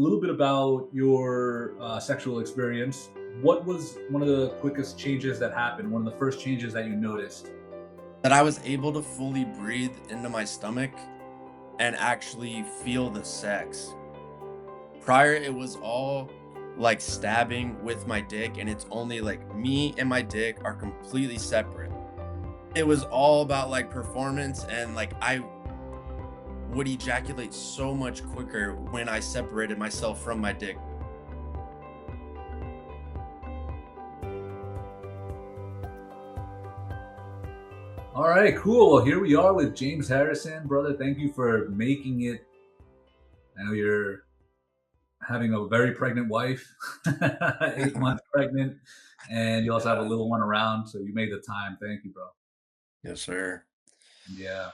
little bit about your sexual experience. What was one of the quickest changes that happened? One of the first changes that you noticed? That I was able to fully breathe into my stomach and actually feel the sex. Prior, it was all like stabbing with my dick, and it's only like me and my dick are completely separate. It was all about like performance, and like I would ejaculate so much quicker when I separated myself from my dick. All right, cool. Well, here we are with James Harrison, brother. Thank you for making it. I know you're having a very pregnant wife, 8 months pregnant, and you also have a Yeah. little one around. So you made the time. Thank you, bro. Yes, sir. Yeah.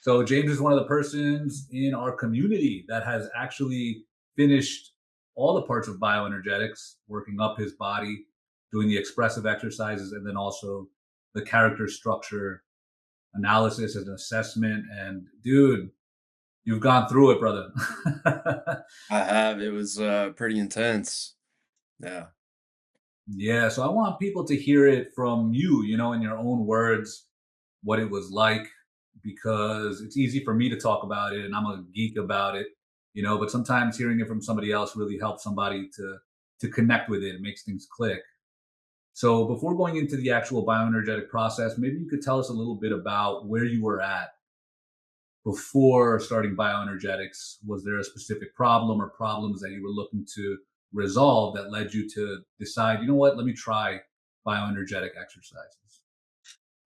So James is one of the persons in our community that has actually finished all the parts of bioenergetics, working up his body, doing the expressive exercises, and then also the character structure analysis and assessment. And dude, you've gone through it, brother. I have. It was pretty intense. Yeah. Yeah. So I want people to hear it from you, in your own words, what it was like, because it's easy for me to talk about it and I'm a geek about it, but sometimes hearing it from somebody else really helps somebody to connect with it. It makes things click. So before going into the actual bioenergetic process, maybe you could tell us a little bit about where you were at before starting bioenergetics. Was there a specific problem or problems that you were looking to resolve that led you to decide, what, let me try bioenergetic exercises?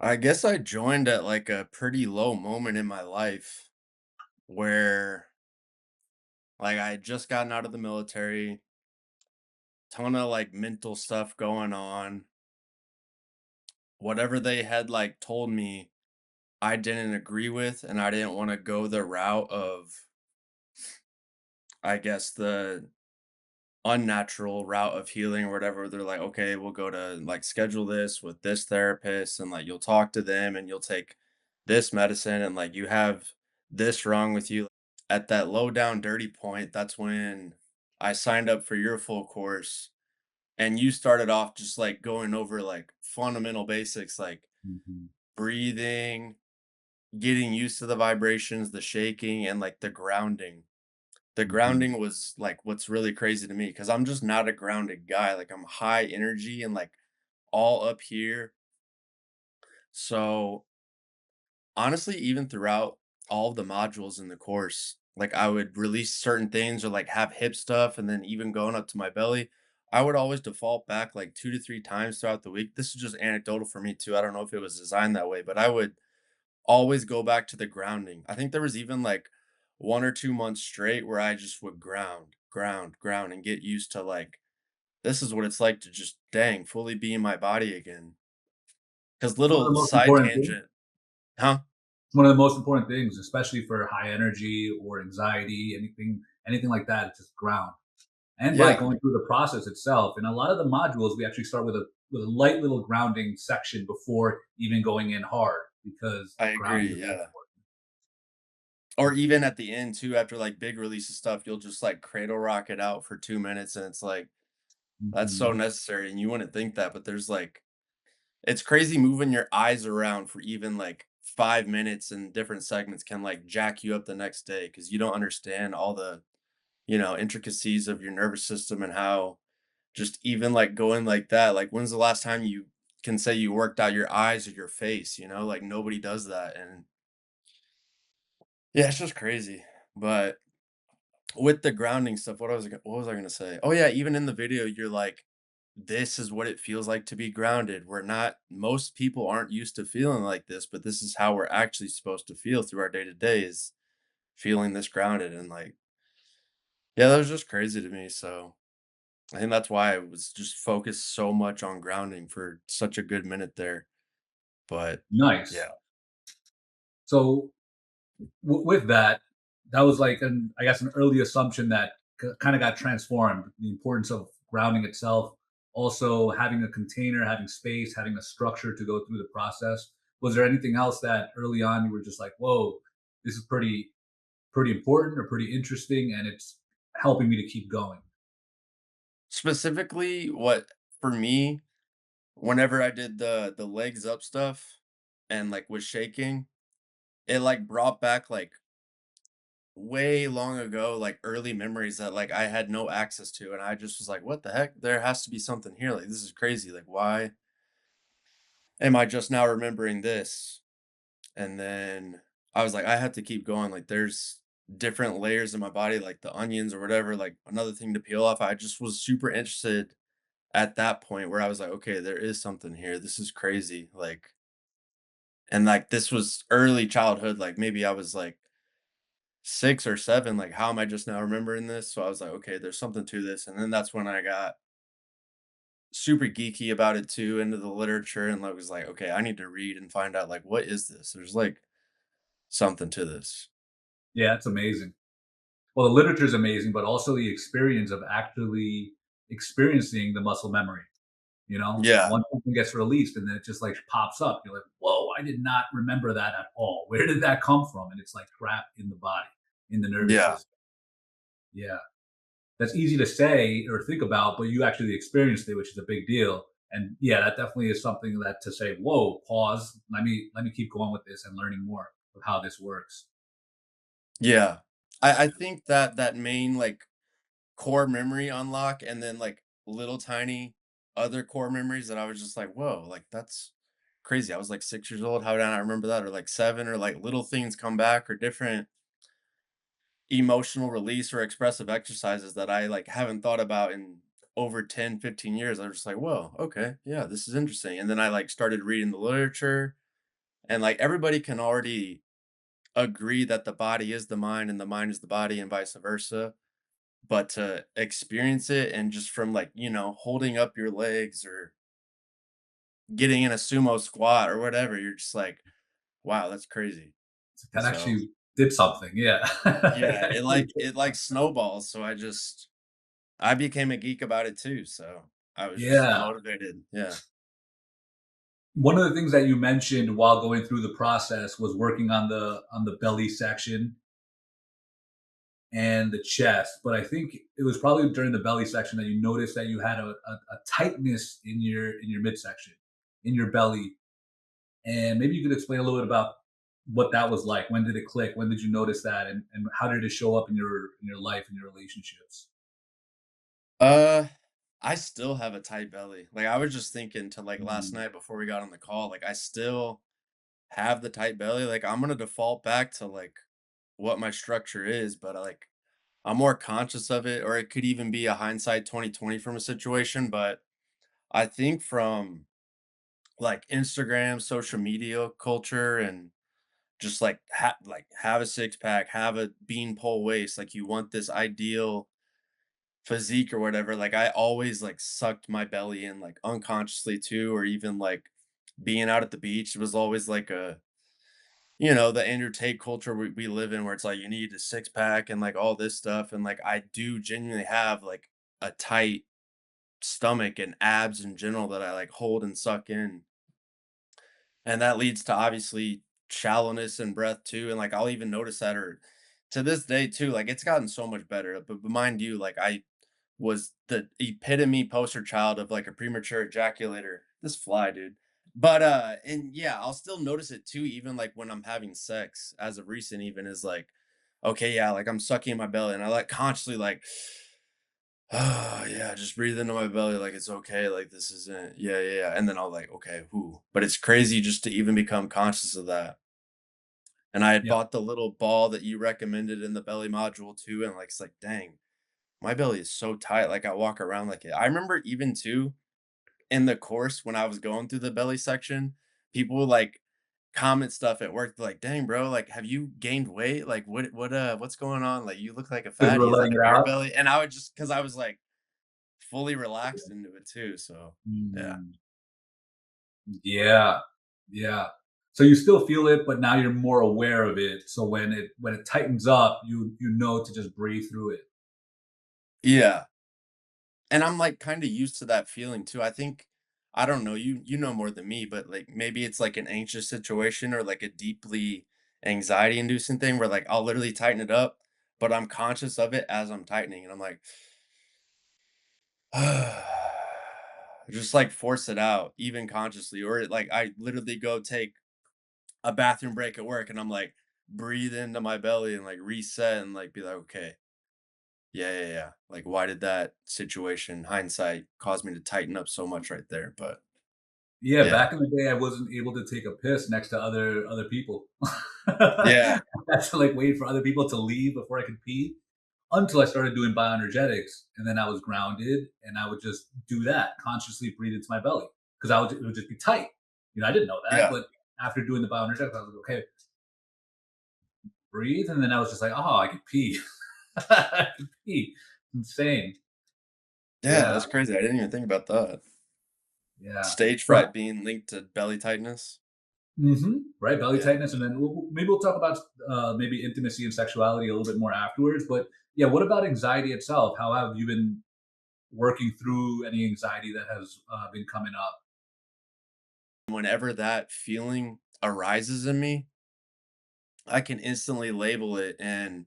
I guess I joined at like a pretty low moment in my life where like I had just gotten out of the military, ton of like mental stuff going on. Whatever they had like told me, I didn't agree with, and I didn't want to go the route of, I guess, the unnatural route of healing or whatever. They're like, okay, we'll go to like schedule this with this therapist, and like you'll talk to them and you'll take this medicine, and like you have this wrong with you. At that low down dirty point, that's when I signed up for your full course, and you started off just like going over like fundamental basics like Mhm. breathing, getting used to the vibrations, the shaking, and like the grounding. The Mhm. grounding was like what's really crazy to me because I'm just not a grounded guy. Like I'm high energy and like all up here. So honestly, even throughout all of the modules in the course, like I would release certain things or like have hip stuff, and then even going up to my belly, I would always default back like 2 to 3 times throughout the week. This is just anecdotal for me too. I don't know if it was designed that way, but I would always go back to the grounding. I think there was even like 1 or 2 months straight where I just would ground, ground, ground, and get used to like, this is what it's like to just dang fully be in my body again. Because It's one of the little most side important things. tangent, huh? It's one of the most important things, especially for high energy or anxiety, anything like that. It's just ground. And by Yeah, going through the process itself, in a lot of the modules, we actually start with a light little grounding section before even going in hard, because I grounding agree. is very Yeah. important. Or even at the end too, after like big releases stuff, you'll just like cradle rock it out for 2 minutes, and it's like that's so Mhm. necessary. And you wouldn't think that, but there's like it's crazy moving your eyes around for even like 5 minutes in different segments can like jack you up the next day because you don't understand all the, intricacies of your nervous system and how just even like going like that. Like, when's the last time you can say you worked out your eyes or your face? Like nobody does that. And yeah, it's just crazy. But with the grounding stuff, what was I gonna say? Oh yeah, even in the video, you're like, this is what it feels like to be grounded. We're not most people aren't used to feeling like this, but this is how we're actually supposed to feel through our day to day is feeling this grounded. And like, yeah, that was just crazy to me. So I think that's why I was just focused so much on grounding for such a good minute there. But Nice. yeah. So with that, that was like I guess an early assumption that kind of got transformed. The importance of grounding itself, also having a container, having space, having a structure to go through the process. Was there anything else that early on you were just like, "Whoa, this is pretty important or pretty interesting," and it's helping me to keep going. Specifically, what for me, whenever I did the legs up stuff and like was shaking, it like brought back like way long ago, like early memories that like I had no access to. And I just was like, what the heck? There has to be something here. Like, this is crazy. Like, why am I just now remembering this? And then I was like, I have to keep going. Like, there's different layers in my body, like the onions or whatever, like another thing to peel off. I just was super interested at that point where I was like, okay, there is something here. This is crazy. Like, and like this was early childhood. Like, maybe I was like 6 or 7. Like, how am I just now remembering this? So I was like, okay, there's something to this. And then that's when I got super geeky about it too, into the literature, and like was like, okay, I need to read and find out like what is this? There's like something to this. Yeah, it's amazing. Well, the literature is amazing, but also the experience of actually experiencing the muscle memory. You know, Yeah, once something gets released and then it just like pops up, you're like, whoa, I did not remember that at all. Where did that come from? And it's like trapped in the body, in the nervous yeah, system. Yeah. That's easy to say or think about, but you actually experienced it, which is a big deal. And yeah, that definitely is something that to say, whoa, pause, let me keep going with this and learning more of how this works. yeah. I think that that main like core memory unlock and then like little tiny other core memories that I was just like, whoa, like that's crazy. I was like 6 years old. How did I not remember that? Or like 7, or like little things come back, or different emotional release or expressive exercises that I like haven't thought about in over 10, 15 years. I was just like, whoa, okay, yeah, this is interesting. And then I like started reading the literature, and like everybody can already agree that the body is the mind and the mind is the body and vice versa. But to experience it, and just from like, holding up your legs or getting in a sumo squat or whatever, you're just like, wow, that's crazy. That So actually did something. Yeah. yeah, It it actually like did it like something. snowballs. So I became a geek about it too, so I was just Yeah. motivated. Yeah. One of the things that you mentioned while going through the process was working on the belly section and the chest. But I think it was probably during the belly section that you noticed that you had a tightness in your midsection, in your belly. And maybe you could explain a little bit about what that was like. When did it click? When did you notice that? And how did it show up in your life and your relationships? Uh, I still have a tight belly. Like, I was just thinking to like last Mm, night before we got on the call, like I still have the tight belly. Like, I'm gonna default back to like what my structure is, but like I'm more conscious of it, or it could even be a hindsight 2020 from a situation. But I think from like Instagram, social media culture, and just like have a six pack, have a bean pole waist, like you want this ideal physique or whatever. Like I always like sucked my belly in like unconsciously too, or even like being out at the beach was always like the Andrew Tate culture we live in, where it's like you need a six pack and like all this stuff. And like I do genuinely have like a tight stomach and abs in general that I like hold and suck in. And that leads to obviously shallowness and breath too. And like I'll even notice that, or to this day too, like it's gotten so much better. But mind you, like I was the epitome poster child of like a premature ejaculator. This fly, dude. But and yeah, I'll still notice it too, even like when I'm having sex, as of recent, even is like, okay, yeah, like I'm sucking in my belly, and I like consciously like, oh yeah, just breathe into my belly like it's okay, like this isn't, yeah, yeah, yeah. And then I'll like, okay, whoo. But it's crazy just to even become conscious of that. And I had yeah. bought the little ball that you recommended in the belly module too, and like it's like, dang, my belly is so tight. Like I walk around like it. I remember even too in the course when I was going through the belly section, people would like comment stuff at work like, "Dang, bro, like have you gained weight? Like what's going on? Like you look like a Because you fatty. were Is that letting a it beer out. belly?" And I would just, cuz I was like fully relaxed into it too. So, yeah. Mm, yeah. Yeah. So you still feel it, but now you're more aware of it. So when it tightens up, you know to just breathe through it. Yeah. And I'm like kind of used to that feeling too. I think, I don't know, you know more than me, but like maybe it's like an anxious situation or like a deeply anxiety inducing thing where like I'll literally tighten it up, but I'm conscious of it as I'm tightening, and I'm like, just like force it out, even consciously, or like I literally go take a bathroom break at work, and I'm like, breathe into my belly and like reset and like be like, okay, yeah, yeah, yeah. Like, why did that situation, hindsight, cause me to tighten up so much right there? But Yeah, yeah, back in the day, I wasn't able to take a piss next to other people. I yeah, had to, like, wait for other people to leave before I could pee, until I started doing bioenergetics, and then I was grounded, and I would just do that, consciously breathe into my belly, because it would just be tight. I didn't know that, yeah, but after doing the bioenergetics, I was like, "Okay, breathe," and then I was just like, "Oh, I could pee." I could pee. Insane. yeah. Yeah, That's crazy. I didn't even think about that. yeah. Stage So fright being linked to belly tightness. right, belly Yeah. tightness, and then maybe we'll talk about maybe intimacy and sexuality a little bit more afterwards. But yeah, what about anxiety itself? How have you been working through any anxiety that has been coming up? Whenever that feeling arises in me, I can instantly label it in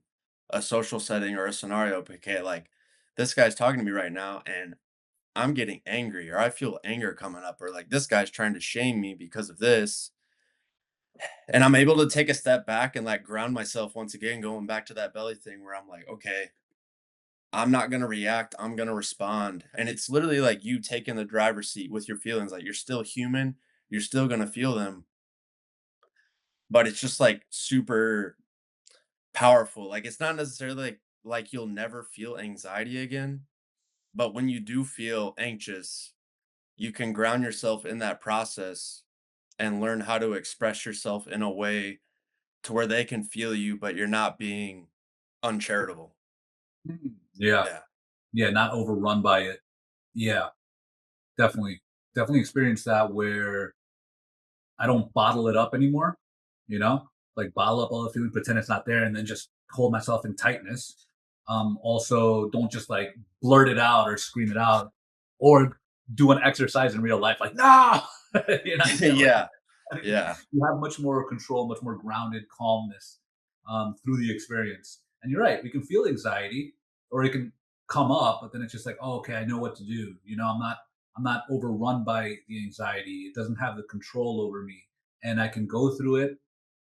a social setting or a scenario. Okay, like this guy's talking to me right now, and I'm getting angry, or I feel anger coming up, or like this guy's trying to shame me because of this. And I'm able to take a step back and like ground myself once again, going back to that belly thing where I'm like, okay, I'm not going to react. I'm going to respond. And it's literally like you taking the driver's seat with your feelings. Like you're still human. You're still going to feel them, but it's just like super powerful. Like it's not necessarily like you'll never feel anxiety again, but when you do feel anxious, you can ground yourself in that process and learn how to express yourself in a way to where they can feel you, but you're not being uncharitable. Yeah, Yeah. yeah, not overrun by it. Yeah, definitely, definitely experienced that where I don't bottle it up anymore, like bottle up all the feelings, pretend it's not there, and then just hold myself in tightness. Also, don't just like blurt it out or scream it out or do an exercise in real life like, no, like, Yeah. Yeah. you have much more control, much more grounded calmness through the experience. And you're right, we can feel anxiety or it can come up, but then it's just like, oh, okay, I know what to do. I'm not overrun by the anxiety. It doesn't have the control over me. And I can go through it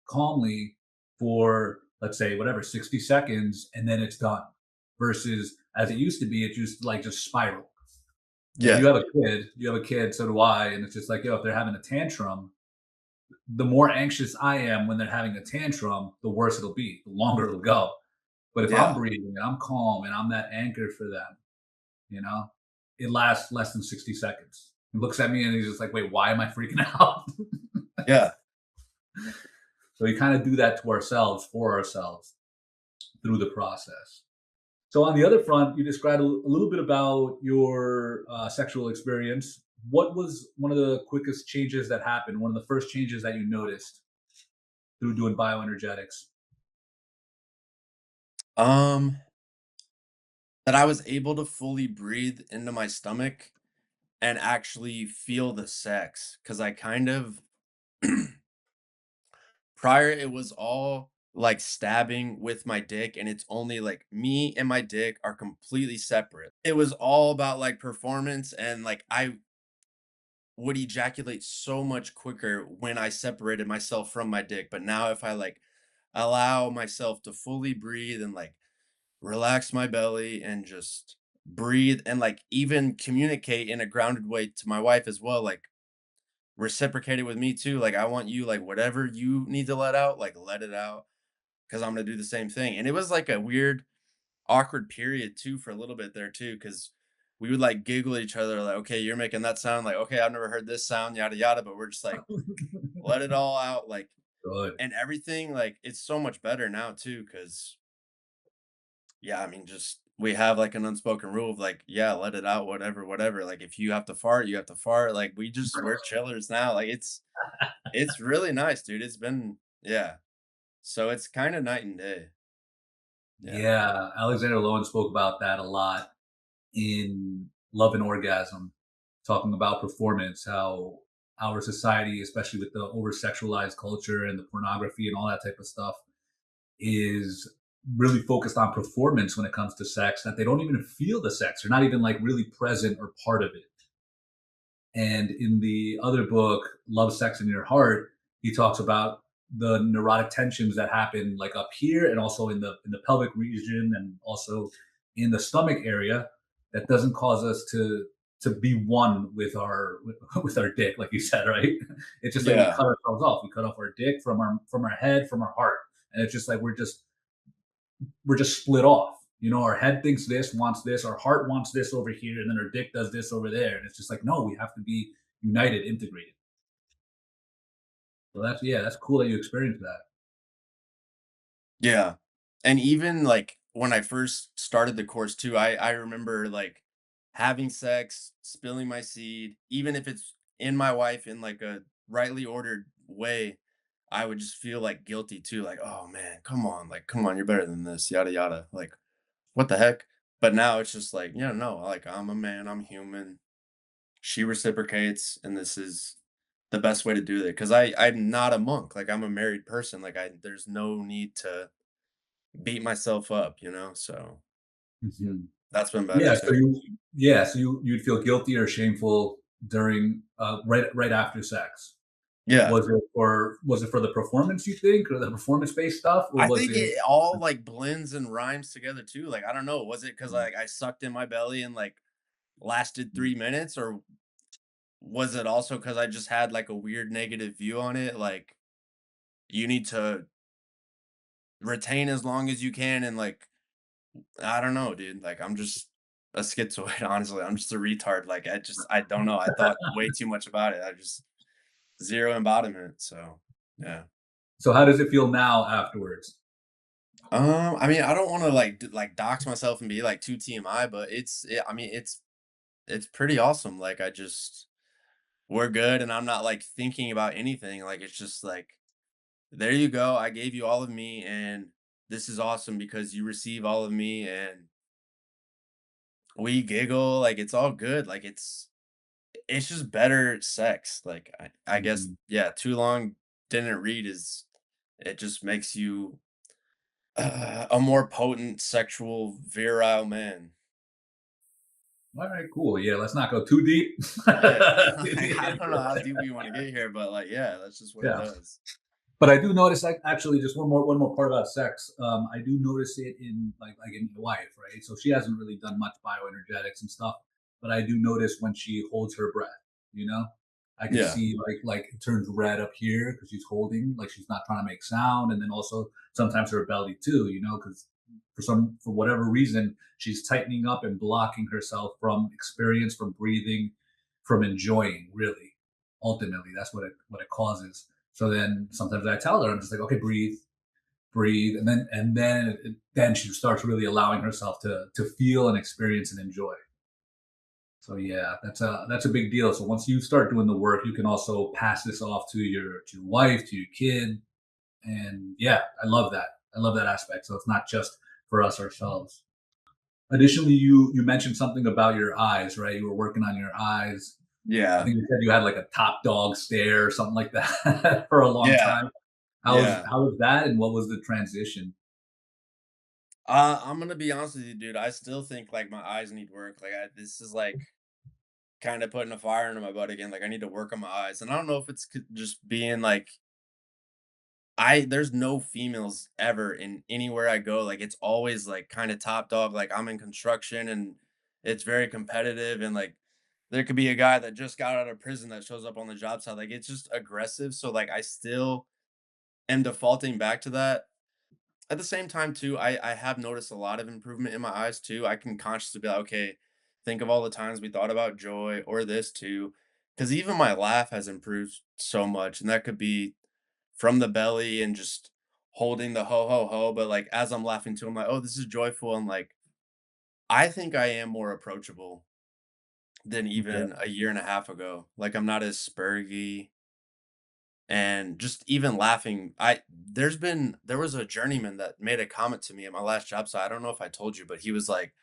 calmly for, let's say, whatever, 60 seconds, and then it's done. Versus as it used to be, it used to like just spiral. Yeah. You have a kid, so do I. And it's just like, yo, if they're having a tantrum, the more anxious I am when they're having a tantrum, the worse it'll be, the longer it'll go. But if I'm Yeah. breathing and I'm calm and I'm that anchor for them, you know, it lasts less than 60 seconds. He looks at me and he's just like, wait, why am I freaking out? Yeah. So we kind of do that to ourselves, for ourselves, through the process. So on the other front, you described a little bit about your sexual experience. What was one of the quickest changes that happened? One of the first changes that you noticed through doing bioenergetics? Um, that I was able to fully breathe into my stomach and actually feel the sex. Cause I kind of prior it was all like stabbing with my dick, and it's only like me and my dick are completely separate. It was all about like performance, and like I would ejaculate so much quicker when I separated myself from my dick. But now if I like allow myself to fully breathe and like relax my belly and just breathe and like even communicate in a grounded way to my wife as well, like reciprocate it with me too. Like I want you, like whatever you need to let out, like let it out, because I'm gonna do the same thing. And it was like a weird, awkward period too for a little bit there too, because we would like giggle at each other, like, okay, you're making that sound, like, okay, I've never heard this sound, yada yada, but we're just like, let it all out, like, Good. and everything, like, it's so much better now too, because yeah, I mean, just we have like an unspoken rule of like, yeah, let it out, whatever, whatever. Like if you have to fart, you have to fart. Like we're chillers now. Like it's really nice, dude. It's been yeah. So it's kind of night and day. Yeah. Yeah, Alexander Lowen spoke about that a lot in Love and Orgasm, talking about performance, how our society, especially with the over sexualized culture and the pornography and all that type of stuff, is really focused on performance when it comes to sex that they don't even feel the sex. They're not even like really present or part of it. And in the other book, Love, Sex, and Your Heart, he talks about the neurotic tensions that happen like up here and also in the pelvic region and also in the stomach area that doesn't cause us to be one with our with our dick, like you said, right? It's just like we Yeah. cut ourselves off. We cut off our dick from our head, from our heart. And it's just like we're just split off. You know, our head thinks this, wants this, our heart wants this over here, and then our dick does this over there. And it's just like, no, we have to be united, integrated. So that's yeah, that's cool that you experienced that. Yeah. And even like when I first started the course too, I remember like having sex, spilling my seed, even if it's in my wife in like a rightly ordered way, I would just feel like guilty too, like, oh man, like come on, you're better than this, yada yada. Like, what the heck? But now it's just like, yeah, no, like I'm a man, I'm human. She reciprocates, and this is the best way to do it. Cause I'm not a monk. Like I'm a married person. Like there's no need to beat myself up, you know? So, Mhm. that's been better Yeah, too. so you'd feel guilty or shameful during right after sex. Yeah. Was it for the performance you think or the performance based stuff or I was think it it all, like, blends and rhymes together too, like, I don't know, was it because mm, like, I sucked in my belly and, like, lasted 3 minutes, or was it also because I just had, like, a weird negative view on it, like, you need to retain as long as you can and, like, I don't know, dude, like, I'm just a schizoid, honestly, I'm just a retard, like, I don't know, I thought way too much about it, I just 0 embodiment, so, yeah. so how does it feel now afterwards? I mean, I don't wanna, like, dox myself and be, like, too TMI, but I mean, it's pretty awesome, like, we're good, and I'm not, like, thinking about anything, like, it's just like, "There you go, I gave you all of me, and this is awesome because you receive all of me, and we giggle, like, it's all good, like, it's just better sex, like, I guess, Mhm. yeah, too long didn't read is it just makes you, a more potent, sexual, virile man. All right, cool. Yeah, let's not go too deep. Yeah. In Like, the I don't know intro. how deep we wanna get here, but, like, yeah, that's just what it Yeah. does. But I do notice actually just one more part about sex. I do notice it in like in my wife, right? So she hasn't really done much bioenergetics and stuff, but I do notice when she holds her breath. You know, I could Yeah. see like it turns red up here because she's holding, like she's not trying to make sound, and then also sometimes her belly too. You know, because for whatever reason she's tightening up and blocking herself from experience, from breathing, from enjoying. Really, ultimately, that's what it causes. So then sometimes I tell her, I'm just like, okay, breathe, breathe, then she starts really allowing herself to feel and experience and enjoy. So yeah, that's a big deal. So once you start doing the work, you can also pass this off to your wife, to your kid, and yeah, I love that. I love that aspect. So it's not just for us ourselves. Additionally, you mentioned something about your eyes, right? You were working on your eyes. I Yeah. think you said you had like a top dog stare or something like that for a long Yeah. time. Yeah. How was that, and what was the transition? I'm gonna be honest with you, dude. I still think like my eyes need work. Like this is like kind of putting a fire under my butt again. Like I need to work on my eyes, and I don't know if it's just being like there's no females ever in anywhere I go. Like it's always like kind of top dog. Like I'm in construction and it's very competitive, and like there could be a guy that just got out of prison that shows up on the job site. Like it's just aggressive. So like I still am defaulting back to that. At the same time too, I have noticed a lot of improvement in my eyes too. I can consciously be like, okay, think of all the times we thought about joy or this too. Because even my laugh has improved so much. And that could be from the belly and just holding the ho ho ho. But like as I'm laughing too, I'm like, oh, this is joyful. And like I think I am more approachable than Okay. even a year and a half ago. Like I'm not as spurgy. And just even laughing, there was a journeyman that made a comment to me at my last job site. I don't know if I told you, but he was like,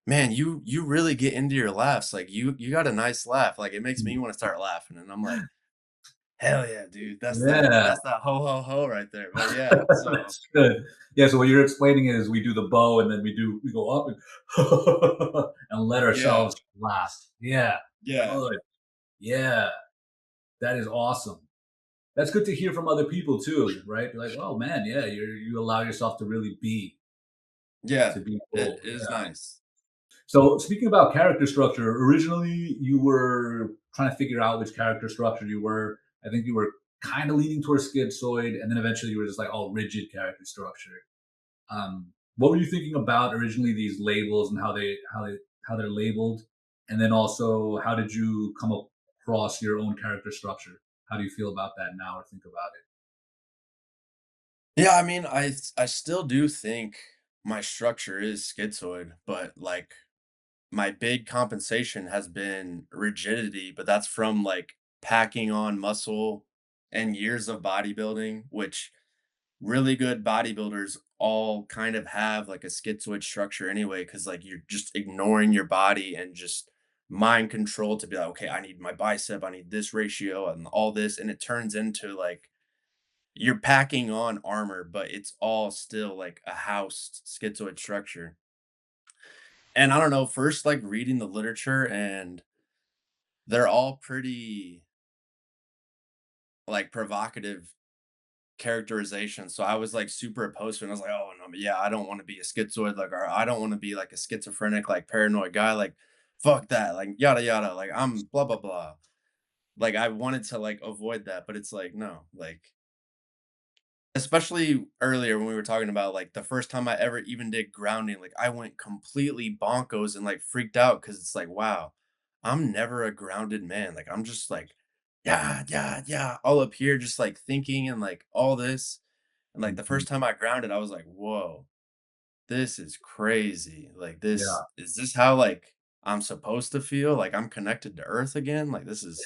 "Man, you really get into your laughs. Like you got a nice laugh. Like it makes Mm. me want to start laughing." And I'm like, Hell yeah, dude. Yeah. That's that ho ho ho right there. But yeah, so That's good. Yeah, so what you're explaining is we do the bow and then we go up and and let yeah, ourselves blast. Yeah, yeah, good. Yeah, that is awesome. That's good to hear from other people too, right? Be like, oh man, yeah, you allow yourself to really be yeah. to be It full. is Yeah. nice. So speaking about character structure, originally you were trying to figure out which character structure you were. I think you were kind of leaning towards schizoid, and then eventually you were just like, oh, rigid character structure. What were you thinking about originally these labels and how they're labeled, and then also how did you come across your own character structure? How do you feel about that now, or think about it? Yeah, I mean, I still do think my structure is schizoid, but like my big compensation has been rigidity, but that's from like packing on muscle and years of bodybuilding, which really good bodybuilders all kind of have like a schizoid structure anyway, because like you're just ignoring your body and just mind control to be like, okay, I need my bicep, I need this ratio and all this. And it turns into like you're packing on armor, but it's all still like a housed schizoid structure. And I don't know, first like reading the literature and they're all pretty like provocative characterization. So I was like super opposed to it. And I was like, oh no, yeah, I don't want to be a schizoid, like, or I don't want to be like a schizophrenic, like paranoid guy. Like, fuck that. Like, yada yada. Like, I'm blah blah blah. Like, I wanted to like avoid that, but it's like, no, like, especially earlier when we were talking about like the first time I ever even did grounding, like I went completely bonkos and like freaked out because it's like, wow, I'm never a grounded man. Like, I'm just like, yeah, yeah, yeah, all up here, just like thinking and like all this. And, like, the Mhm. first time I grounded, I was like, "Whoa, this is crazy. Like, Yeah. this is this how, like, I'm supposed to feel? Like, I'm connected to Earth again? Like, this is."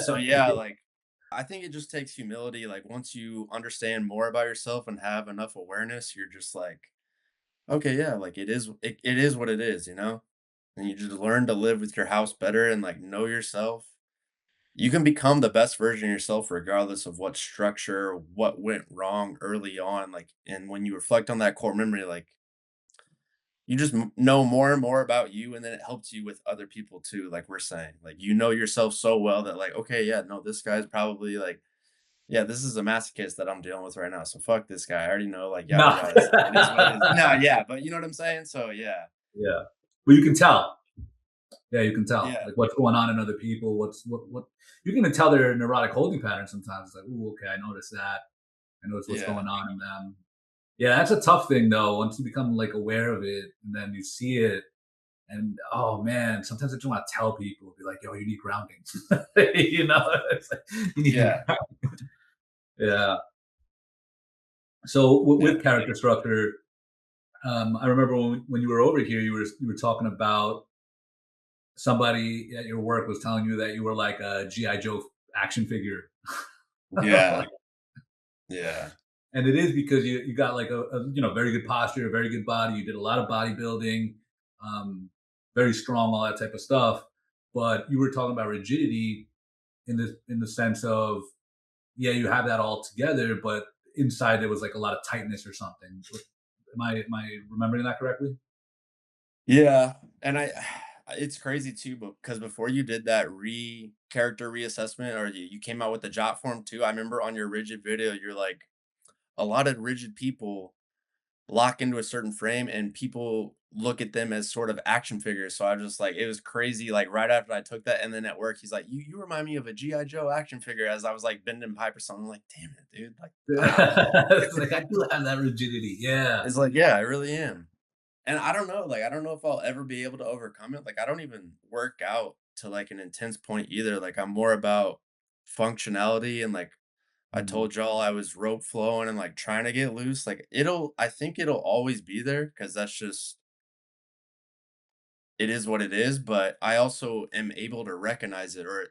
So, yeah, like, I think it just takes humility, like, once you understand more about yourself and have enough awareness, you're just like, "Okay, yeah, like, it is what it is," you know? And you just learn to live with your house better and, like, know yourself. You can become the best version of yourself regardless of what structure, what went wrong early on, like, and when you reflect on that core memory, like, you just know more and more about you, and then it helps you with other people too, like we're saying. Like, you know yourself so well that, like, okay, yeah, no, this guy's probably like, yeah, this is a masochist that I'm dealing with right now. So fuck this guy. I already know, like, yada No. yada. It's like it is what it is. No, yeah, but you know what I'm saying? So yeah. Yeah. Well, you can tell. Yeah, you can tell, Yeah. like, what's going on in other people, what you can even tell their neurotic holding patterns sometimes. It's like, "Ooh, okay, I noticed that. I noticed what's Yeah. going on in them." Yeah, that's a tough thing, though, once you become, like, aware of it, and then you see it, and, oh, man, sometimes I just wanna tell people, be like, "Yo, you need grounding." You know? It's like, "You need to Yeah. ground." Yeah. So, Yeah. with character structure, I remember when you were over here, you were talking about somebody at your work was telling you that you were like a GI Joe action figure. Yeah. Yeah. And it is because you got like very good posture, a very good body. You did a lot of bodybuilding, um, very strong, all that type of stuff. But you were talking about rigidity in the sense of, yeah, you have that all together, but inside there was like a lot of tightness or something. Am I remembering that correctly? Yeah, and I it's crazy too, but because before you did that character reassessment or you came out with the jot form too, I remember on your rigid video, you're like, a lot of rigid people lock into a certain frame and people look at them as sort of action figures. So I just like it was crazy. Like right after I took that, and then at work, he's like, "You remind me of a GI Joe action figure." As I was like bending pipe or something, I'm like, "Damn it, dude! Like, wow." It's like I do have that rigidity. Yeah. It's like, yeah, I really am. And I don't know, like, I don't know if I'll ever be able to overcome it. Like, I don't even work out to like an intense point either. Like, I'm more about functionality and like I Mhm. told y'all I was rope flowing and like trying to get loose. Like, I think it'll always be there because that's just, it is what it is. But I also am able to recognize it or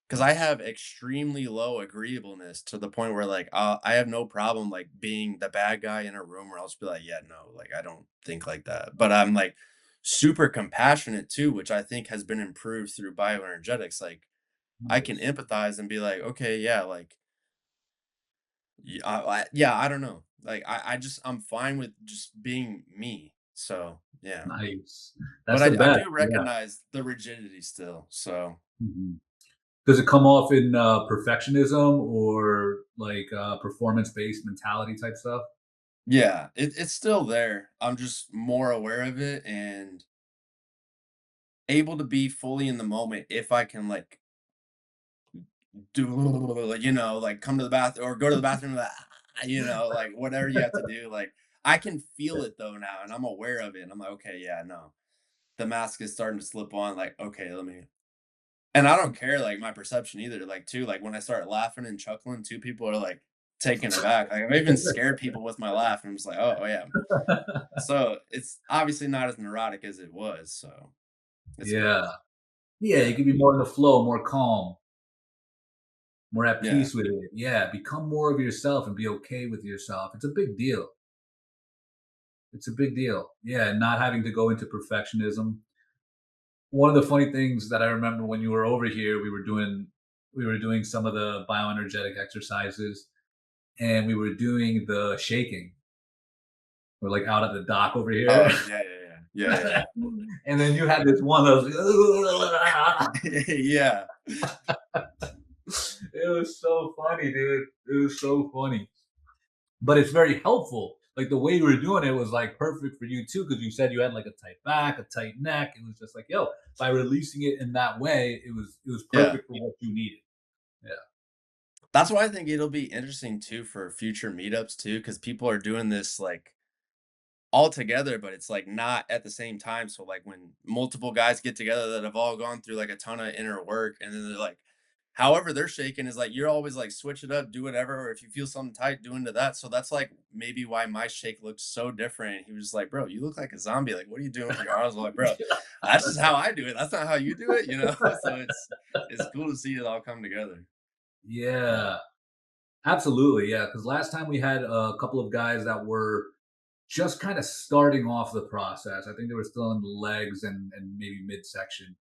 because I have extremely low agreeableness to the point where like I have no problem like being the bad guy in a room where I'll just be like, yeah, no, like I don't think like that. But I'm like super compassionate too, which I think has been improved through bioenergetics. Like I can Nice. empathize and be like, okay, yeah, like, yeah, I don't know. Like, I'm fine with just being me. So, yeah. Nice. But That's the I best. do Yeah. recognize the rigidity still. So, Mhm. Does it come off in perfectionism or like performance based mentality type stuff? yeah, it's still there. I'm just more aware of it and able to be fully in the moment if I can, like, do, like, come to the bath or go to the bathroom, like, whatever you have to do, like, I can feel it though now, and I'm aware of it, and I'm like, "Okay, yeah, no, the mask is starting to slip on, like, okay, let me." And I don't care, like, my perception either, like, too, like, when I start laughing and chuckling too, people are, like, taken aback, like, I've even scared people with my laugh, and I'm just like, "Oh, yeah." So, it's obviously not as neurotic as it was, so it's good. Yeah. Yeah, you Yeah, can be more in the flow, more calm, more at yeah, peace with it. Yeah, become more of yourself and be okay with yourself. It's a big deal. It's a big deal. Yeah, not having to go into perfectionism. One of the funny things that I remember when you were over here, we were doing some of the bioenergetic exercises and we were doing the shaking. We're like out at the dock over here. oh, yeah, yeah, yeah, yeah, And then you had this one that was yeah. Yeah, it was so funny, dude. It was so funny. But it's very helpful. Like the way you were doing it was like perfect for you too, because you said you had like a tight back, a tight neck. It was just like, yo, by releasing it in that way, it was yeah. perfect for what you needed. Yeah. That's why I think it'll be interesting too for future meetups too, because people are doing this, like, all together, but it's, like, not at the same time, so, like, when multiple guys get together that have all gone through, like, a ton of inner work, and then they're like however they're shaking is, like, you're always, like, switch it up, do whatever, or if you feel something tight, do into that, so that's, like, maybe why my shake looks so different. He was like, "Bro, you look like a zombie, like, what are you doing with your arms?" I'm like, "Bro, that's just how I do it, that's not how you do it," you know? So it's cool to see it all come together. Yeah. Yeah. Absolutely. Yeah. Because last time we had a couple of guys that were just kind of starting off the process. I think they were still in the legs and maybe midsection.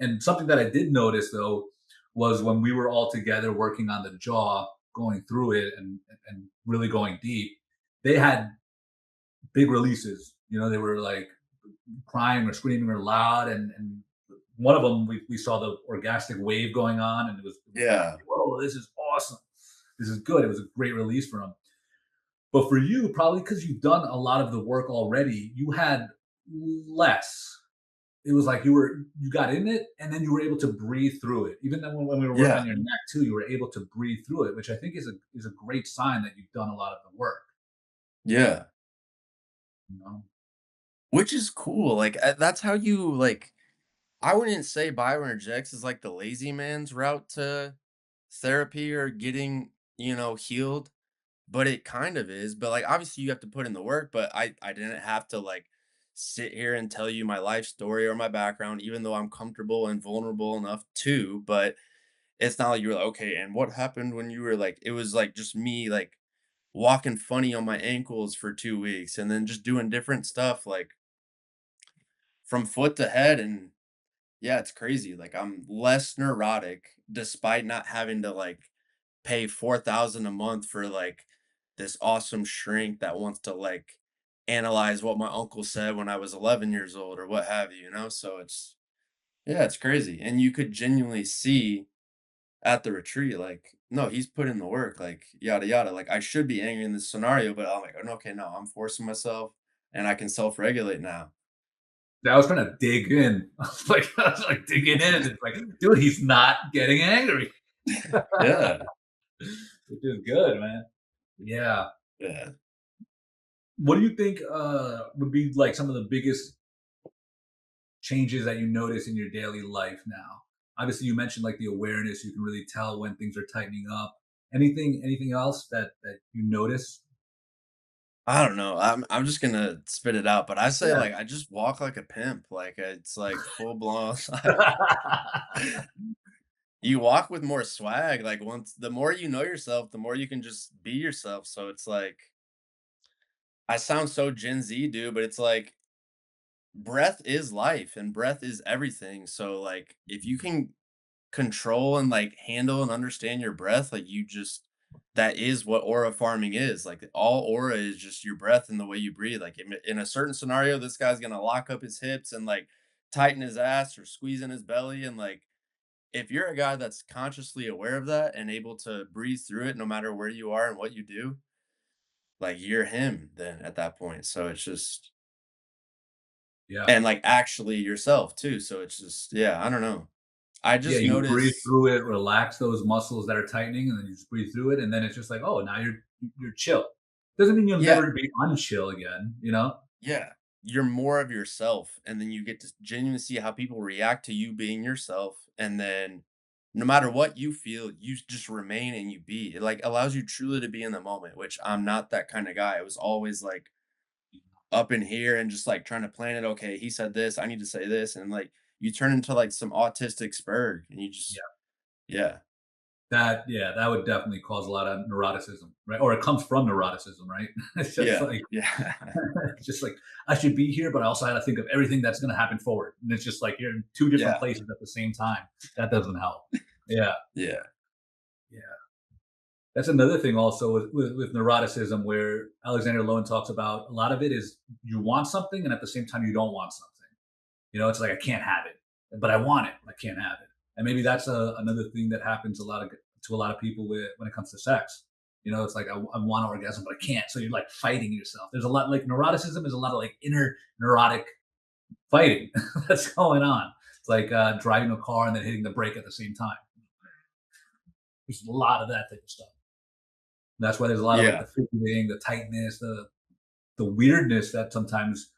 And something that I did notice though was when we were all together working on the jaw, going through it and really going deep, they had big releases. They were like crying or screaming or loud, and one of them we saw the orgastic wave going on, and it was like, Yeah. whoa, this is awesome. This is good. It was a great release for him. But for you, probably because you've done a lot of the work already, you had less. It was like you got in it and then you were able to breathe through it. Even then when we were working Yeah. on your neck too, you were able to breathe through it, which I think is a great sign that you've done a lot of the work. Yeah. You know? Which is cool, like, that's how you, like, I wouldn't say bioenergetics is, like, the lazy man's route to therapy or getting, healed, but it kind of is, but, like, obviously, you have to put in the work, but I didn't have to, like, sit here and tell you my life story or my background, even though I'm comfortable and vulnerable enough to, but it's not like you were like, "Okay, and what happened when you were," like, it was, like, just me, like, walking funny on my ankles for 2 weeks and then just doing different stuff, like, from foot to head, and yeah, it's crazy. Like, I'm less neurotic despite not having to, like, pay 4,000 a month for, like, this awesome shrink that wants to, like, analyze what my uncle said when I was 11 years old or what have you, you know? So it's yeah, it's crazy. And you could genuinely see at the retreat, like, no, he's put in the work, like, yada yada. Like, I should be angry in this scenario, but I'm like, "Oh, okay, no, I'm forcing myself and I can self-regulate now." I was trying to dig in. I was like digging in, and it's like, dude, he's not getting angry, Yeah. which is good, man. Yeah. Yeah. What do you think would be like some of the biggest changes that you notice in your daily life now? Obviously, you mentioned like the awareness. You can really tell when things are tightening up. Anything else that you notice? I don't know. I'm just gonna spit it out, but I say, Yeah. like, I just walk like a pimp. Like, it's like full blown. Like, you walk with more swag. Like, once the more you know yourself, the more you can just be yourself. So it's like I sound so Gen Z, dude, but it's like breath is life and breath is everything. So like, if you can control and like handle and understand your breath, like you just that is what aura farming is. Like all aura is just your breath and the way you breathe. Like in a certain scenario, this guy's gonna lock up his hips and like tighten his ass or squeeze in his belly. And like if you're a guy that's consciously aware of that and able to breathe through it no matter where you are and what you do, like you're him then at that point. So it's just Yeah. and like actually yourself too. So it's just yeah, I don't know. I Yeah, just you breathe notice through it, relax those muscles that are tightening, and then you just breathe through it, and then it's just like, oh, now you're chill. Doesn't mean you'll yeah, never be unchill again, you know? yeah, you're more of yourself, and then you get to genuinely see how people react to you being yourself, and then no matter what you feel, you just remain and you be. It like allows you truly to be in the moment, which I'm not that kind of guy. I was always like up in here and just like trying to plan it. Okay, he said this, I need to say this, and like you turn into like some autistic spurg, and you just Yeah. yeah, That would definitely cause a lot of neuroticism, right? Or it comes from neuroticism, right? It's just yeah, like yeah, it's just like I should be here, but I also had to think of everything that's gonna happen forward. And it's just like you're in two different yeah, places at the same time. That doesn't help. Yeah. yeah, Yeah. That's another thing also with neuroticism where Alexander Lowen talks about a lot of it is you want something and at the same time you don't want something. You know, it's like I can't have it, but I want it. I can't have it, and maybe that's another thing that happens to a lot of people when it comes to sex. You know, it's like I want an orgasm, but I can't. So you're like fighting yourself. There's a lot like neuroticism is a lot of like inner neurotic fighting that's going on. It's like driving a car and then hitting the brake at the same time. There's a lot of that type of stuff. That's why there's a lot of like yeah. the fidgeting, the tightness, the weirdness that sometimes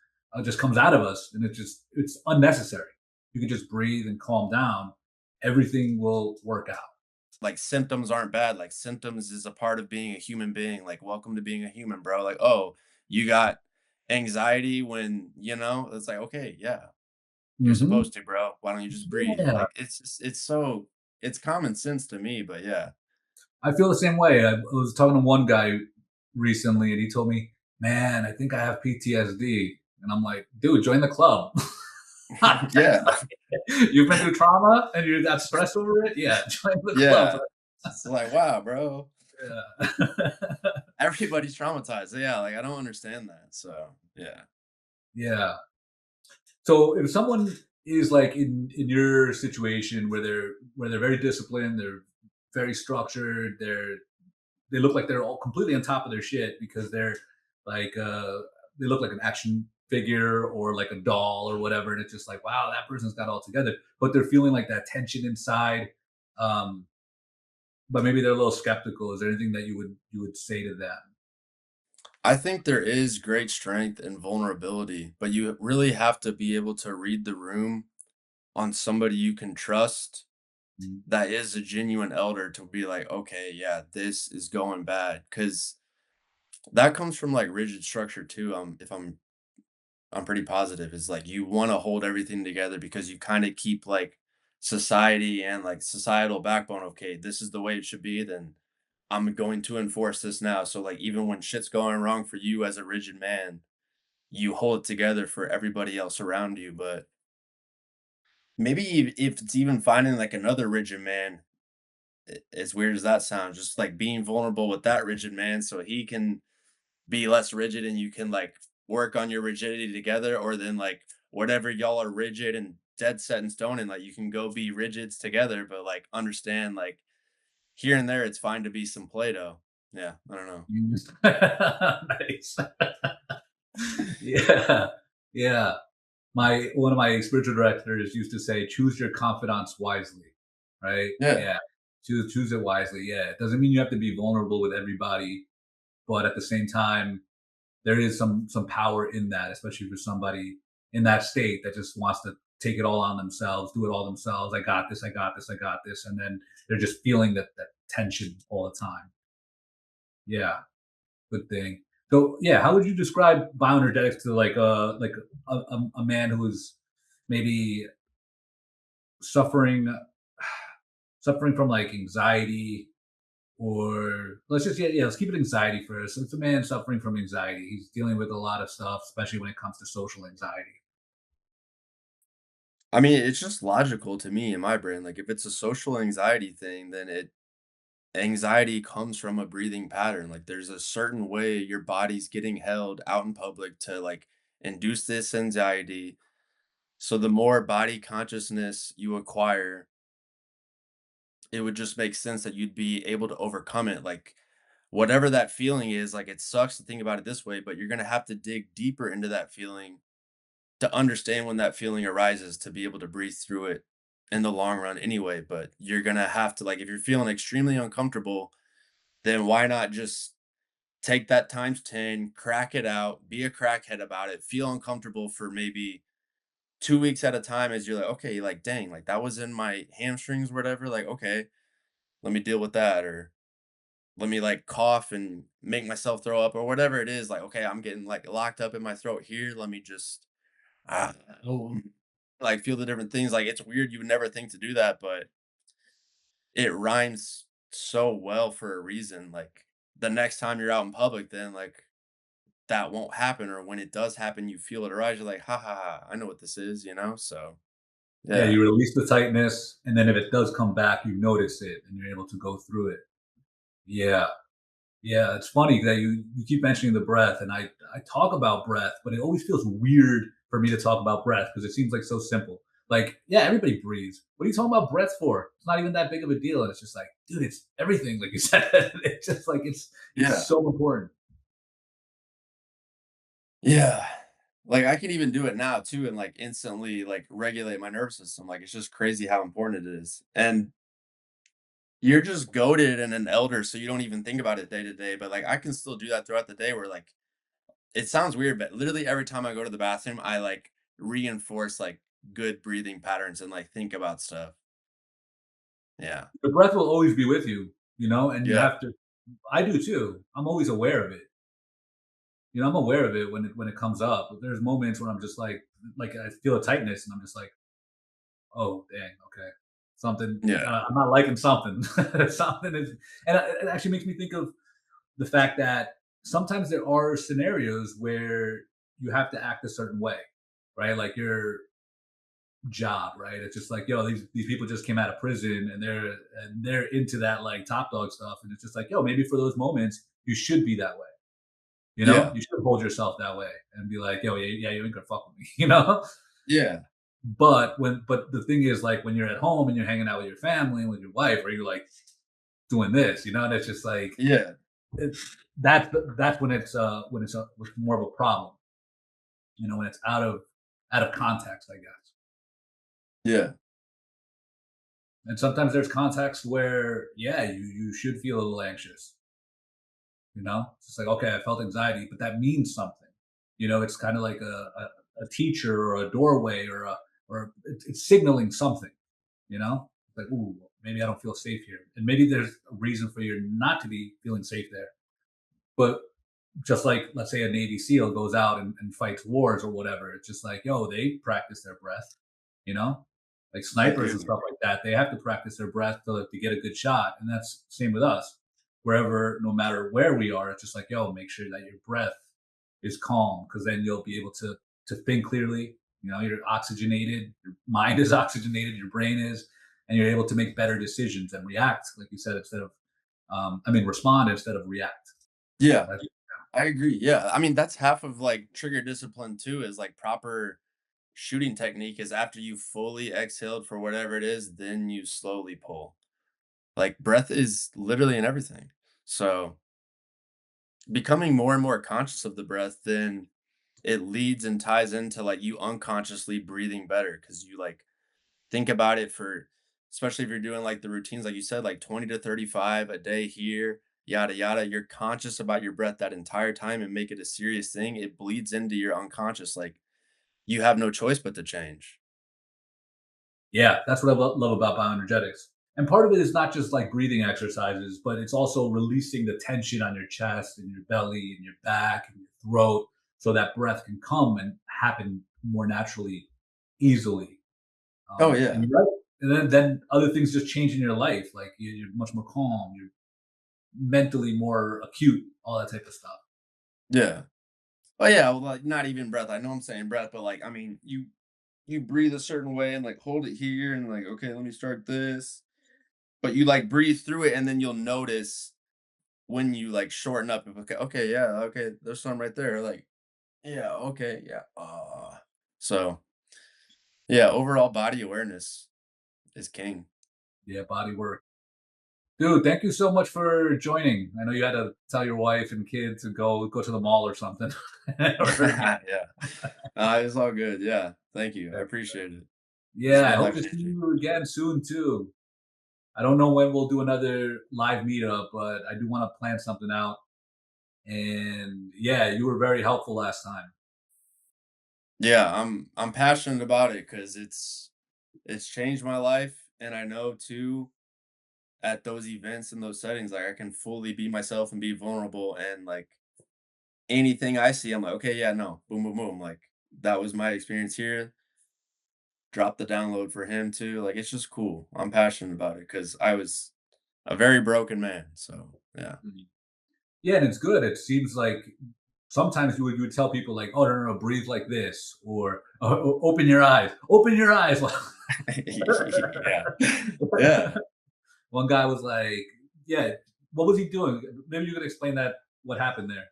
just comes out of us, and it's unnecessary. You can just breathe and calm down. Everything will work out. Like symptoms aren't bad. Like symptoms is a part of being a human being. Like welcome to being a human, bro. Like oh, you got anxiety when you know it's like okay, yeah, you're Hmm. supposed to, bro. Why don't you just breathe? Yeah, Like it's just it's so it's common sense to me. But yeah, I feel the same way. I was talking to one guy recently, and he told me, "Man, I think I have PTSD." And I'm like, "Dude, join the club." yeah, You've been through trauma and you got stressed over it. Yeah, join the club. yeah. It's like wow, bro. Yeah. Everybody's traumatized. Yeah, like I don't understand that. So yeah, Yeah. So if someone is like in your situation where they're very disciplined, they're very structured, they look like they're all completely on top of their shit because they're like they look like an action figure or like a doll or whatever, and it's just like wow, that person's got it all together, but they're feeling like that tension inside. Um, but maybe they're a little skeptical. Is there anything that you would say to them? I think there is great strength and vulnerability, but you really have to be able to read the room on somebody you can trust Mm. that is a genuine elder to be like, okay, yeah, this is going bad. Cause that comes from like rigid structure too. If I'm pretty positive is like you want to hold everything together because you kind of keep like society and like societal backbone. Okay, this is the way it should be. Then I'm going to enforce this now. So like even when shit's going wrong for you as a rigid man, you hold it together for everybody else around you. But maybe if it's even finding like another rigid man, as weird as that sounds, just like being vulnerable with that rigid man so he can be less rigid and you can like work on your rigidity together, or then like whatever y'all are rigid and dead set in stone and like you can go be rigids together, but like understand like here and there it's fine to be some Play-Doh. Yeah, I don't know. Nice. Yeah, yeah. My one of my spiritual directors used to say, "Choose your confidants wisely." Right? Yeah. Yeah. Choose it wisely. Yeah. It doesn't mean you have to be vulnerable with everybody, but at the same time, there is some power in that, especially for somebody in that state that just wants to take it all on themselves, do it all themselves. I got this. I got this. I got this, and then they're just feeling that tension all the time. Yeah. Good thing. So yeah, how would you describe bioenergetics to like a man who is maybe suffering suffering from like anxiety or let's keep it anxiety first. It's a man suffering from anxiety. He's dealing with a lot of stuff, especially when it comes to social anxiety. I mean, it's just logical to me in my brain. Like if it's a social anxiety thing, then it anxiety comes from a breathing pattern. Like there's a certain way your body's getting held out in public to like induce this anxiety. So the more body consciousness you acquire, it would just make sense that you'd be able to overcome it. Like whatever that feeling is, like it sucks to think about it this way, but you're gonna have to dig deeper into that feeling to understand when that feeling arises to be able to breathe through it in the long run anyway. But you're gonna have to like if you're feeling extremely uncomfortable, then why not just take that times 10, crack it out, be a crackhead about it, feel uncomfortable for maybe 2 weeks at a time as you're like, okay, like dang, like that was in my hamstrings, or whatever. Like, okay, let me deal with that. Or let me like cough and make myself throw up or whatever it is. Like, okay, I'm getting like locked up in my throat here. Let me just oh, like feel the different things. Like it's weird. You would never think to do that, but it rhymes so well for a reason. Like the next time you're out in public, then like that won't happen. Or when it does happen, you feel it arise. You're like, ha ha ha, I know what this is, you know? So Yeah, yeah. you release the tightness, and then if it does come back, you notice it, and you're able to go through it. Yeah. Yeah, it's funny that you keep mentioning the breath, and I talk about breath, but it always feels weird for me to talk about breath because it seems like so simple. Like, yeah, everybody breathes. What are you talking about breath for? It's not even that big of a deal. And it's just like, dude, it's everything, like you said. It's just like it's Yeah. so important. Yeah. Like I can even do it now too and like instantly like regulate my nervous system. Like it's just crazy how important it is. And you're just goaded and an elder, so you don't even think about it day to day. But like I can still do that throughout the day where like it sounds weird, but literally every time I go to the bathroom, I like reinforce like good breathing patterns and like think about stuff. Yeah. The breath will always be with you, and you Yeah. have to I do too. I'm always aware of it. I'm aware of it when it comes up. But there's moments when I'm just like I feel a tightness and I'm just like, oh, dang, okay. Something, Yeah. I'm not liking something. Something is, and it actually makes me think of the fact that sometimes there are scenarios where you have to act a certain way, right? Like your job, right? It's just like, yo, these people just came out of prison and they're into that like top dog stuff, and it's just like, yo, maybe for those moments you should be that way. Yeah. You should hold yourself that way and be like, yo, yeah, you ain't gonna fuck with me, you know. Yeah. But the thing is, like, when you're at home and you're hanging out with your family and with your wife, or you're like doing this, and it's just like Yeah. that's when it's more of a problem, when it's out of context, I guess. Yeah. And sometimes there's context where, yeah, you should feel a little anxious. It's just like, okay, I felt anxiety, but that means something. It's kind of like a teacher or a doorway or it's signaling something. Like, ooh, maybe I don't feel safe here, and maybe there's a reason for you not to be feeling safe there. But just like, let's say a Navy SEAL goes out and fights wars or whatever, it's just like, yo, they practice their breath, you know, like They snipers and do. stuff like that. They have to practice their breath to get a good shot, and that's same with us. Wherever, no matter where we are, it's just like, yo, make sure that your breath is calm, because then you'll be able to think clearly. You're oxygenated, your mind is oxygenated, your brain is, and you're able to make better decisions and react, like you said, instead of, respond instead of react. Yeah. That's I agree. Yeah. I mean, that's half of like trigger discipline too, is like proper shooting technique is after you fully exhaled for whatever it is, then you slowly pull. Like breath is literally in everything. So becoming more and more conscious of the breath, then it leads and ties into like you unconsciously breathing better because you like think about it for, especially if you're doing like the routines, like you said, like 20 to 35 a day here, yada, yada. You're conscious about your breath that entire time and make it a serious thing. It bleeds into your unconscious. Like you have no choice but to change. Yeah, that's what I love about bioenergetics. And part of it is not just like breathing exercises, but it's also releasing the tension on your chest and your belly and your back and your throat, so that breath can come and happen more naturally, easily. Oh, And yeah. you're right. And then other things just change in your life. Like you're much more calm, you're mentally more acute, all that type of stuff. Yeah. Oh, yeah. Well, like not even breath. I know I'm saying breath, but like, I mean, you. you breathe a certain way and like hold it here and like, okay, let me start this. But you like breathe through it and then you'll notice when you like shorten up, okay, okay, yeah, okay, there's some right there. Like, yeah, okay, yeah. So yeah, overall body awareness is king. Yeah, body work. Dude, thank you so much for joining. I know you had to tell your wife and kid to go to the mall or something. Or Yeah. It's all good. Yeah. Thank you. I appreciate it. It's yeah, I been hope life to see changing. you again soon too. I don't know when we'll do another live meetup, but I do want to plan something out. And yeah, you were very helpful last time. Yeah, I'm passionate about it because it's changed my life. And I know too at those events and those settings, like I can fully be myself and be vulnerable and like anything I see, I'm like, okay, yeah, no, boom, boom, boom. Like that was my experience here. Drop the download for him too. Like it's just cool. I'm passionate about it because I was a very broken man. So yeah. Mhm. Yeah, and it's good. It seems like sometimes you would tell people like, "Oh, no, no, no, breathe like this," or Open your eyes, open your eyes." Yeah. Yeah. One guy was like, "Yeah, what was he doing?" Maybe you could explain that what happened there.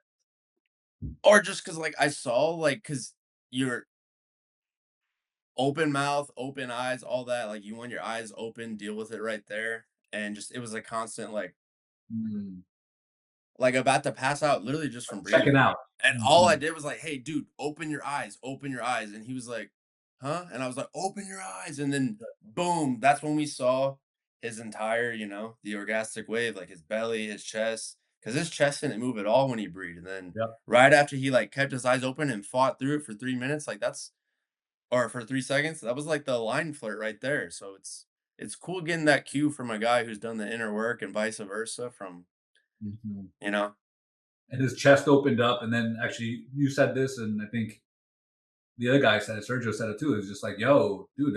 Or just because like I saw like because you're open mouth, open eyes, all that. Like you want your eyes open, deal with it right there. And just it was a constant Mm, like about to pass out literally just from checking breathing. out. And all I Mhm. did was like, "Hey, dude, open your eyes, open your eyes." And he was like, "Huh?" And I was like, "Open your eyes." And then boom, that's when we saw his entire, the orgastic wave, like his belly, his chest, because his chest didn't move at all when he breathed. And then Yep. right after he like kept his eyes open and fought through it for 3 minutes, like that's or for 3 seconds, that was like the line flirt right there. So it's cool getting that cue from a guy who's done the inner work and vice versa from, Mhm. you know, And his chest opened up, and then actually you said this, and I think the other guy said it. Sergio said it too. It's just like, "Yo, dude,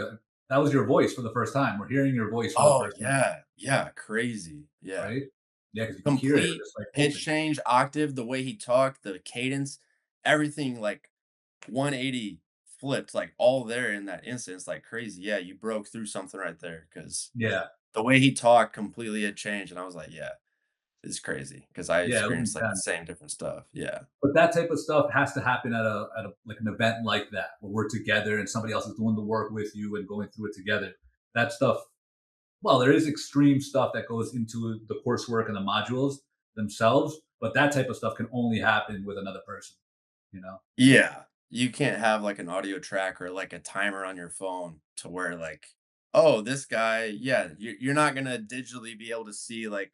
that was your voice for the first time. We're hearing your voice for the oh, first time, yeah, yeah, crazy, yeah. right?" Yeah, because you can hear it Complete just like pitch open. change, octave, the way he talked, the cadence, everything like 180 flipped, like all there in that instant. It's like crazy. Yeah, you broke through something right there because Yeah, the way he talked completely had changed. And I was like, yeah, it's crazy because I yeah, it was experienced like the intense. same different stuff. Yeah. But that type of stuff has to happen at a like an event like that where we're together and somebody else is doing the work with you and going through it together. That stuff. Well, there is extreme stuff that goes into the coursework and the modules themselves, but that type of stuff can only happen with another person. You know. Yeah. You can't have like an audio track or like a timer on your phone to where like, oh, this guy, yeah, you're not gonna digitally be able to see like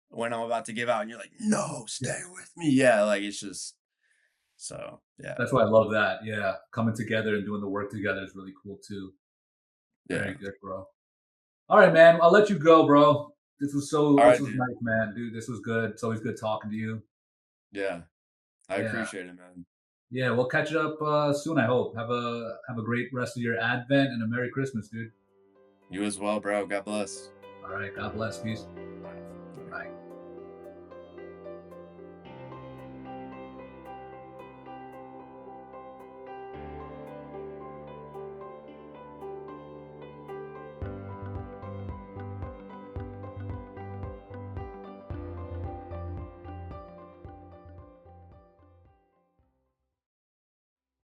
when I'm about to give out and you're like, no, Yeah. stay with me. Yeah, like it's just so yeah. That's why I love that. Yeah, coming together and doing the work together is really cool too. Yeah. Very good, bro. All right, man. I'll let you go, bro. All This right, was dude. nice, man. Dude, this was good. It's always good talking to you. Yeah. I Yeah. appreciate it, man. Yeah, we'll catch up soon, I hope. Have a great rest of your Advent and a Merry Christmas, dude. You as well, bro. God bless. All right, God bless. Peace. Bye. Bye.